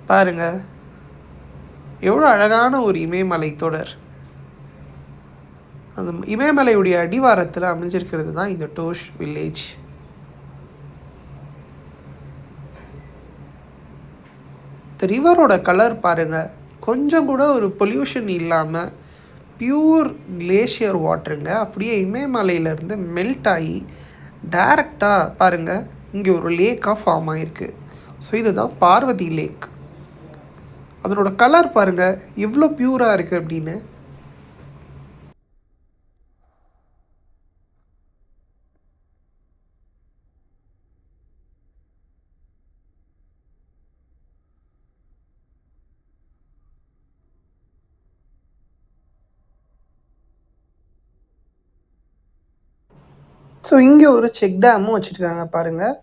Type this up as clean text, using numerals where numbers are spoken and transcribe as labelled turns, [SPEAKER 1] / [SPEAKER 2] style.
[SPEAKER 1] பாருங்க, எவ்வளோ அழகான ஒரு இமயமலை தொடர். அந்த இமயமலையுடைய அடிவாரத்தில் அமைஞ்சிருக்கிறது தான் இந்த டோஷ் வில்லேஜ். இந்த ரிவரோட கலர் பாருங்கள், கொஞ்சம் கூட ஒரு பொல்யூஷன் இல்லாமல் பியூர் கிளேஷியர் வாட்டருங்க. அப்படியே இமயமலையிலேருந்து மெல்ட் ஆகி டைரெக்டாக பாருங்கள் இங்கே ஒரு லேக்காக ஃபார்ம் ஆகிருக்கு. ஸோ இதுதான் பார்வதி லேக். அதனோட கலர் பாருங்கள் எவ்வளோ பியூராக இருக்குது அப்படின்னு. ஸோ இங்கே ஒரு செக் டேமும் வச்சுருக்காங்க பாருங்கள்.